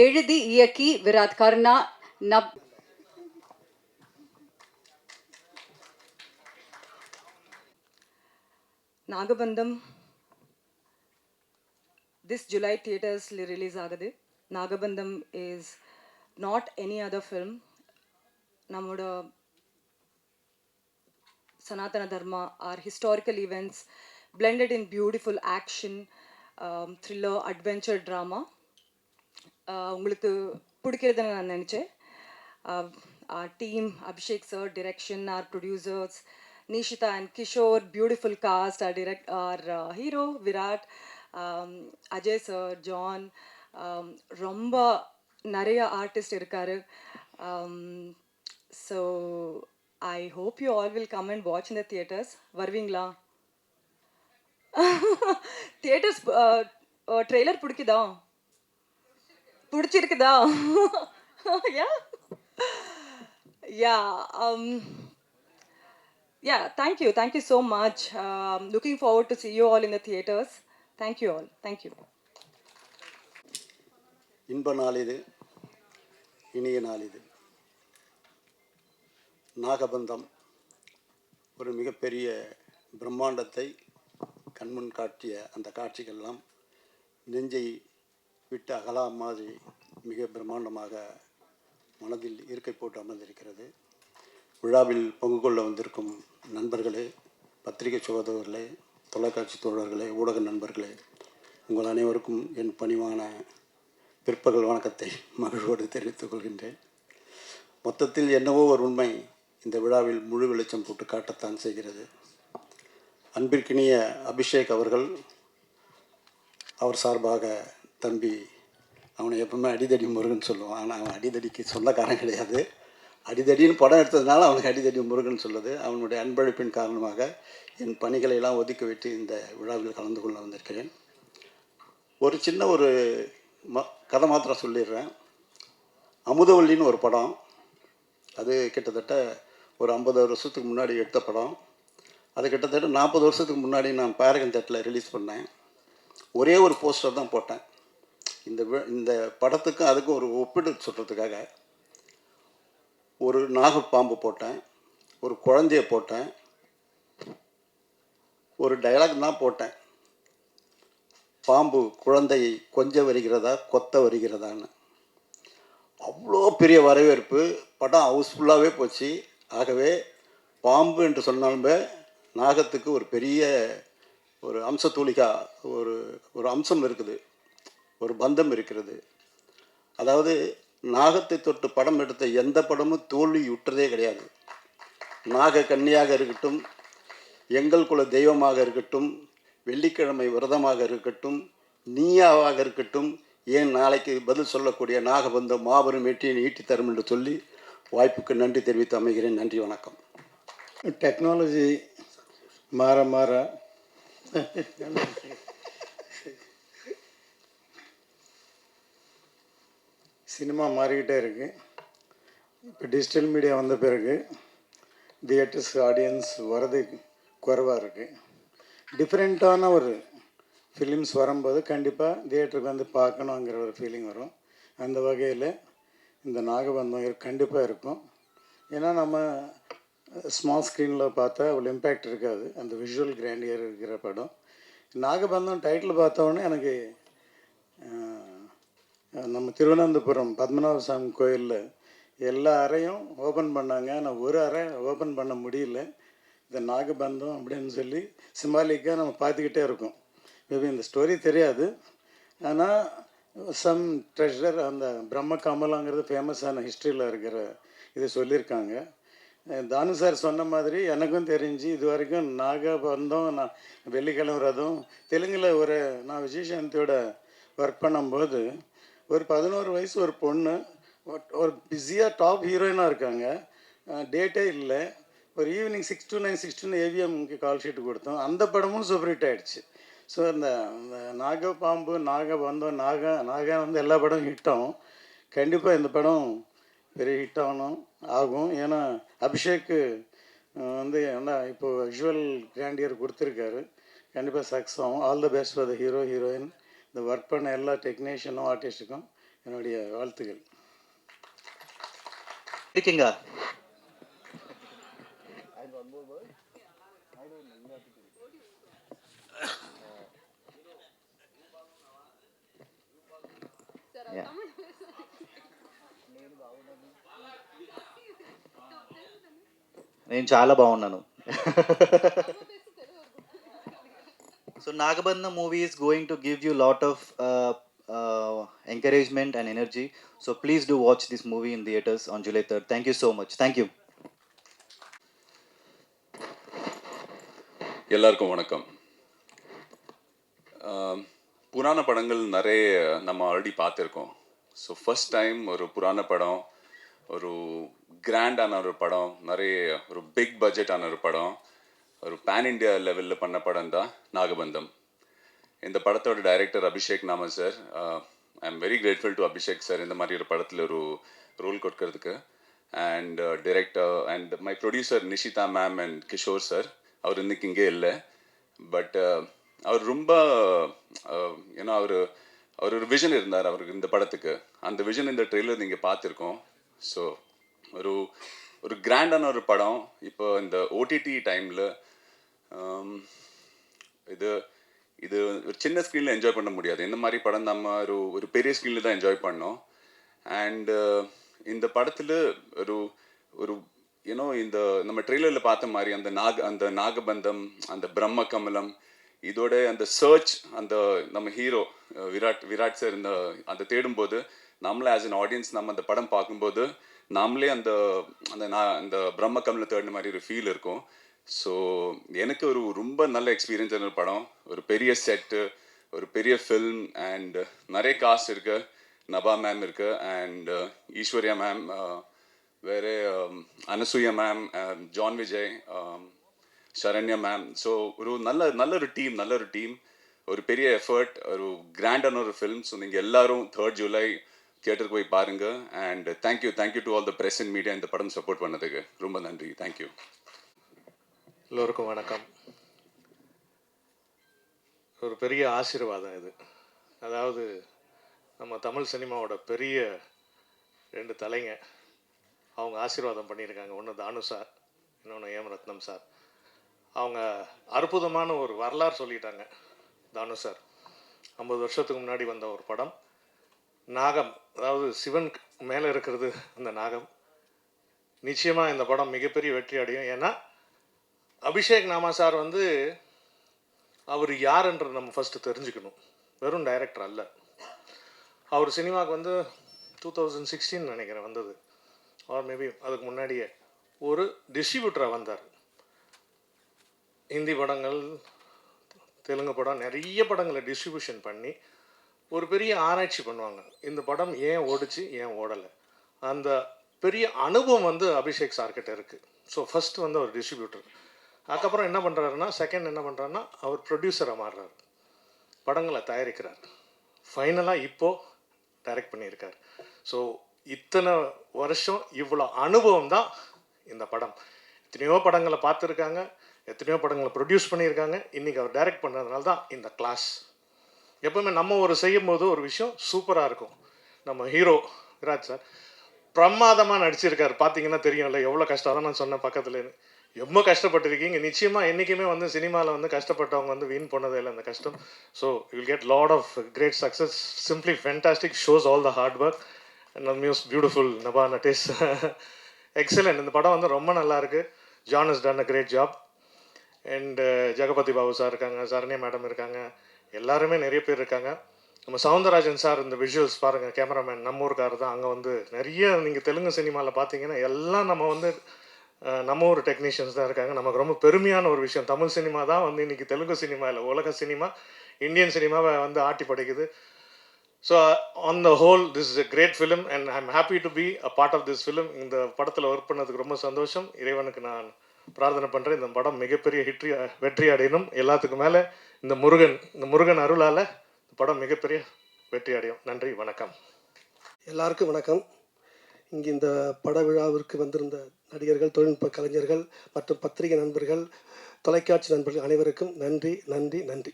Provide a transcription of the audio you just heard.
எழுதி இயக்கி விராட் கர்ணா Nagabandham this July theaters release agade. Nagabandham is not any other film. Namoda Sanatana Dharma, our historical events blended in beautiful action, thriller, adventure drama. உங்களுக்கு பிடிக்கிறதுன்னு நான் நினச்சேன். Our team, Abhishek sir, direction, our producers, Nishita and Kishore, beautiful cast, our hero, Virat, Ajay sir, John, ரொம்ப நிறைய artist இருக்காரு. So I hope you all will come and watch in the theaters. வருவீங்களா? Theatres trailer பிடிக்குதா? பிடிச்சிருக்குதா? Yeah. Yeah. Yeah, thank you so much. Looking forward to see you all in the theaters. Thank you all. Thank you. இன்ப நாள் இது, இனிய நாள் இது. நாகபந்தம் ஒரு மிகப்பெரிய பிரம்மாண்டத்தை கண்முன் காட்டிய அந்த காட்சிகள்லாம் நெஞ்சை விட்டு அகலா மாதிரி மிக பிரம்மாண்டமாக மனதில் இருக்கை போட்டு அமர்ந்திருக்கிறது. விழாவில் பங்கு கொள்ள வந்திருக்கும் நண்பர்களே, பத்திரிகை சகோதரர்களே, தொலைக்காட்சி தோழர்களே, ஊடக நண்பர்களே, உங்கள் அனைவருக்கும் என் பணிவான பிற்பகல் வணக்கத்தை மகிழ்வோடு தெரிவித்துக் கொள்கின்றேன். மொத்தத்தில் என்னவோ ஒரு உண்மை இந்த விழாவில் முழு வெளிச்சம் போட்டு காட்டத்தான் செய்கிறது. அன்பிற்கினிய அபிஷேக் அவர்கள், அவர் சார்பாக தம்பி, அவனை எப்பவுமே அடிதடி முருகன் சொல்லுவான். ஆனால் அவன் அடிதடிக்கு சொந்தக்காரன் கிடையாது. அடிதடின்னு படம் எடுத்ததுனால அவனுக்கு அடிதடி முருகன் சொல்லுது. அவனுடைய அன்பளிப்பின் காரணமாக என் பணிகளை எல்லாம் ஒதுக்கிவிட்டு இந்த விழாவில் கலந்து கொள்ள வந்திருக்கிறேன். ஒரு சின்ன ஒரு கதை மாத்திரம் சொல்லிடுறேன். அமுதவல்லின்னு ஒரு படம், அது கிட்டத்தட்ட ஒரு 50 வருஷத்துக்கு முன்னாடி எடுத்த படம். அது கிட்டத்தட்ட 40 வருஷத்துக்கு முன்னாடி நான் பேரகன் தேட்டரில் ரிலீஸ் பண்ணேன். ஒரே ஒரு போஸ்டர் தான் போட்டேன். இந்த படத்துக்கும் அதுக்கும் ஒரு ஒப்பிட்டு சொல்கிறதுக்காக ஒரு நாகப்பாம்பு போட்டேன், ஒரு குழந்தைய போட்டேன், ஒரு டயலாக் தான் போட்டேன். பாம்பு குழந்தையை கொஞ்ச வருகிறதா கொத்த வருகிறதான்னு. அவ்வளோ பெரிய வரவேற்பு, படம் ஹவுஸ்ஃபுல்லாகவே போச்சு. ஆகவே பாம்பு என்று சொன்னாலுமே நாகத்துக்கு ஒரு பெரிய ஒரு அம்சத்தூளிகா ஒரு அம்சம் இருக்குது, ஒரு பந்தம் இருக்கிறது. அதாவது நாகத்தை தொட்டு படம் எடுத்த எந்த படமும் தோல்வி உற்றதே கிடையாது. நாக கன்னியாக இருக்கட்டும், எங்கள் குல தெய்வமாக இருக்கட்டும், வெள்ளிக்கிழமை விரதமாக இருக்கட்டும், நீயாவாக இருக்கட்டும், ஏன் நாளைக்கு பதில் சொல்லக்கூடிய நாகபந்தம் மாபெரும் வெற்றியை ஈட்டி தரும் என்று சொல்லி வாய்ப்புக்கு நன்றி தெரிவித்து அமைகிறேன். நன்றி, வணக்கம். டெக்னாலஜி மாற மாற சினிமா மாறிக்கிட்டே இருக்குது. இப்போ டிஜிட்டல் மீடியா வந்த பிறகு தியேட்டர்ஸ் ஆடியன்ஸ் வரது குறைவாக இருக்குது. டிஃப்ரெண்ட்டான ஒரு ஃபிலிம்ஸ் வரும்போது கண்டிப்பாக தியேட்டருக்கு வந்து பார்க்கணுங்கிற ஒரு ஃபீலிங் வரும். அந்த வகையில் இந்த நாகபந்தம் கண்டிப்பாக இருக்கும். ஏன்னா நம்ம ஸ்மால் ஸ்க்ரீனில் பார்த்தா அவ்வளோ இம்பேக்ட் இருக்காது, அந்த விஷுவல் கிராண்டியர் இருக்கிற படம். நாகபந்தம் டைட்டில் பார்த்தோன்னே எனக்கு நம்ம திருவனந்தபுரம் பத்மநாப சாமி கோயிலில் எல்லா அறையும் ஓப்பன் பண்ணாங்க, ஆனால் ஒரு அறை ஓப்பன் பண்ண முடியல. இந்த நாகபந்தம் அப்படின்னு சொல்லி சிம்பாலிக்காக நம்ம பார்த்துக்கிட்டே இருக்கோம். மேபி இந்த ஸ்டோரி தெரியாது, ஆனால் சம் ட்ரெஷர், அந்த பிரம்ம கமலாங்கிறது ஃபேமஸான ஹிஸ்ட்ரியில் இருக்கிற இதை சொல்லியிருக்காங்க. தானு சார் சொன்ன மாதிரி எனக்கும் தெரிஞ்சு இது வரைக்கும் நாகபந்தம், நான் வெள்ளிக்கிழமை ரதம், தெலுங்கில் நான் விஜயசாந்தியோட ஒர்க் பண்ணும்போது ஒரு 11 வயசு ஒரு பொண்ணு ஒரு பிஸியாக டாப் ஹீரோயினாக இருக்காங்க, டேட்டே இல்லை. ஒரு ஈவினிங் 6 to 9 6 to 9 ஏவிஎம்க்கு கால் ஷீட்டு கொடுத்தோம். அந்த படமும் சூப்பர் ஹிட் ஆகிடுச்சு. ஸோ இந்த நாகப்பாம்பு, நாகபந்தம், நாகா வந்து எல்லா படமும் ஹிட் ஆகும். கண்டிப்பாக இந்த படம் பெரிய ஹிட் ஆகும். ஏன்னா அபிஷேக்கு வந்து இப்போது விஷுவல் கிராண்டியர் கொடுத்துருக்காரு. கண்டிப்பாக சக்ஸஸ் ஆகும். All the best for the hero heroine. இந்த ஒர்க் பண்ண எல்லா டெக்னீஷியனும் ஆர்டிஸ்ட்டுக்கும் என்னுடைய வாழ்த்துக்கள். இருக்கீங்க? నేను చాలా బాగున్నాను. So Nagabandham movie is going to give you lot of encouragement and energy. So please do watch this movie in theaters on July 3rd. Thank you so much. Thank you. எல்லாருக்கும் வணக்கம். புராண படங்கள் நிறைய நம்ம ஆல்ரெடி பார்த்துருக்கோம். So first time ஒரு புராண படம், ஒரு கிராண்டான ஒரு படம், நிறைய ஒரு பிக் பட்ஜெட்டான ஒரு படம், ஒரு பேன் இண்டியா லெவலில் பண்ண படம் தான் நாகபந்தம். இந்த படத்தோட டைரக்டர் அபிஷேக் நாம sir. I am very grateful to Abhishek sir இந்த மாதிரி ஒரு படத்தில் ஒரு ரோல் கொடுக்கறதுக்கு. And director and my producer Nishitha ma'am and Kishore sir. அவர் இன்னைக்கு இங்கே இல்லை. பட் அவர் ரொம்ப ஏன்னா அவர் ஒரு விஷன் இருந்தார் அவருக்கு இந்த படத்துக்கு. அந்த விஷன் இந்த ட்ரெய்லர் நீங்கள் பார்த்துருக்கோம். ஸோ ஒரு கிராண்டான ஒரு படம். இப்போ இந்த ஓடிடி டைமில் இது ஒரு சின்ன ஸ்க்ரீனில் என்ஜாய் பண்ண முடியாது. இந்த மாதிரி படம் நம்ம ஒரு பெரிய ஸ்க்ரீனில் தான் என்ஜாய் பண்ணோம். அண்ட் இந்த படத்தில் ஒரு ஏன்னோ இந்த நம்ம ட்ரெய்லரில் பார்த்த மாதிரி அந்த நாகபந்தம், அந்த பிரம்ம கமலம், இதோட அந்த சர்ச், அந்த நம்ம ஹீரோ விராட் சார் அந்த தேடும்போது நம்மளே ஆஸ் அன் ஆடியன்ஸ் நம்ம அந்த படம் பார்க்கும்போது நாமளே அந்த பிரம்ம கமலை தேடின மாதிரி ஒரு ஃபீல் இருக்கும். ஸோ எனக்கு ரொம்ப நல்ல எக்ஸ்பீரியன்ஸான ஒரு படம். ஒரு பெரிய செட்டு, ஒரு பெரிய ஃபில்ம் அண்ட் நிறைய காஸ்ட் இருக்கு. நபா மேம் இருக்கு அண்ட் ஈஸ்வர்யா மேம், வேறு Anasuya ma'am, John Vijay, Saranya ma'am. So நல்ல ஒரு டீம், ஒரு பெரிய எஃபர்ட், ஒரு கிராண்டான ஒரு ஃபில்ம். ஸோ நீங்கள் எல்லாரும் 3rd July தியேட்டருக்கு போய் பாருங்கள். And thank you to all the press and media இந்த படம் சப்போர்ட் பண்ணதுக்கு ரொம்ப நன்றி. தேங்க்யூ. எல்லோருக்கும் வணக்கம். ஒரு பெரிய ஆசீர்வாதம் இது. அதாவது நம்ம தமிழ் சினிமாவோட பெரிய 2 தலைங்க அவங்க ஆசீர்வாதம் பண்ணியிருக்காங்க. ஒன்று தானு சார், இன்னொன்று ஏம் ரத்னம் சார். அவங்க அற்புதமான ஒரு வரலாறு சொல்லிட்டாங்க. தானு சார் 50 வருஷத்துக்கு முன்னாடி வந்த ஒரு படம் நாகம், அதாவது சிவன் மேலே இருக்கிறது அந்த நாகம். நிச்சயமாக இந்த படம் மிகப்பெரிய வெற்றி அடையும். ஏன்னா அபிஷேக் நாமா சார் அவர் யாருன்றது நம்ம ஃபஸ்ட்டு தெரிஞ்சுக்கணும். வெறும் டைரக்டர் அல்ல. அவர் சினிமாவுக்கு 2016 நினைக்கிறேன் வந்தது, ஆர் மேபி அதுக்கு முன்னாடியே ஒரு டிஸ்ட்ரிபியூட்டராக வந்தார். ஹிந்தி படங்கள், தெலுங்கு படம், நிறைய படங்களை டிஸ்ட்ரிபியூஷன் பண்ணி ஒரு பெரிய ஆராய்ச்சி பண்ணுவாங்க. இந்த படம் ஏன் ஓடிச்சு, ஏன் ஓடலை, அந்த பெரிய அனுபவம் அபிஷேக் சார்கிட்ட இருக்குது. ஸோ ஃபஸ்ட்டு அவர் டிஸ்ட்ரிபியூட்டர். அதுக்கப்புறம் என்ன பண்ணுறாருன்னா, செகண்ட் என்ன பண்ணுறாருன்னா அவர் ப்ரொடியூசராக மாறுறாரு, படங்களை தயாரிக்கிறார். ஃபைனலாக இப்போது டைரக்ட் பண்ணியிருக்கார். ஸோ இத்தனை வருஷம் இவ்வளோ அனுபவம் தான் இந்த படம். எத்தனையோ படங்களை பார்த்துருக்காங்க, எத்தனையோ படங்களை ப்ரொடியூஸ் பண்ணியிருக்காங்க. இன்றைக்கி அவர் டைரக்ட் பண்ணுறதுனால தான் இந்த கிளாஸ். எப்போவுமே நம்ம செய்யும் போது ஒரு விஷயம் சூப்பராக இருக்கும். நம்ம ஹீரோ விராட் சார் பிரமாதமாக நடிச்சிருக்கார். பார்த்தீங்கன்னா தெரியும்ல எவ்வளோ கஷ்டம். தான் நான் சொன்னேன் பக்கத்துலேருந்து ரொம்ப கஷ்டப்பட்டிருக்கீங்க. நிச்சயமாக என்றைக்குமே சினிமாவில் கஷ்டப்பட்டவங்க வீண் போனதே இல்லை அந்த கஷ்டம். So you will get lot of great success. Simply fantastic, shows all the hard work and music beautiful Nabha Natesh. Excellent. இந்த படம் ரொம்ப நல்லா இருக்குது. John has done a great job. And Jagapathi Babu sir இருக்காங்க, சரண்யா மேடம் இருக்காங்க, எல்லாருமே நிறைய பேர் இருக்காங்க. நம்ம சவுந்தரராஜன் சார் இந்த விஷுவல்ஸ் பாருங்கள், கேமராமேன் நம்ம ஊருக்காரர் தான். அங்கே நிறைய நீங்கள் தெலுங்கு சினிமாவில் பார்த்தீங்கன்னா எல்லாம் நம்ம ஊர் டெக்னீஷியன்ஸ் தான் இருக்காங்க. நமக்கு ரொம்ப பெருமையான ஒரு விஷயம். தமிழ் சினிமா தான் இன்றைக்கி தெலுங்கு சினிமா இல்லை, உலக சினிமா, இந்தியன் சினிமாவை ஆட்டி படைக்குது. So on the whole this is a great film and I am happy to be a part of this film. இந்த படத்தில் ஒர்க் பண்ணதுக்கு ரொம்ப சந்தோஷம். இறைவனுக்கு நான் பிரார்த்தனை பண்ணுறேன் இந்த படம் மிகப்பெரிய வெற்றி அடையணும். எல்லாத்துக்கும் மேலே இந்த முருகன் அருளால் இந்த படம் மிகப்பெரிய வெற்றி அடையும். நன்றி, வணக்கம். எல்லாருக்கும் வணக்கம். இங்கே இந்த பட விழாவிற்கு வந்திருந்த நடிகர்கள், தொழில்நுட்ப கலைஞர்கள் மற்றும் பத்திரிகை நண்பர்கள், தொலைக்காட்சி நண்பர்கள் அனைவருக்கும் நன்றி.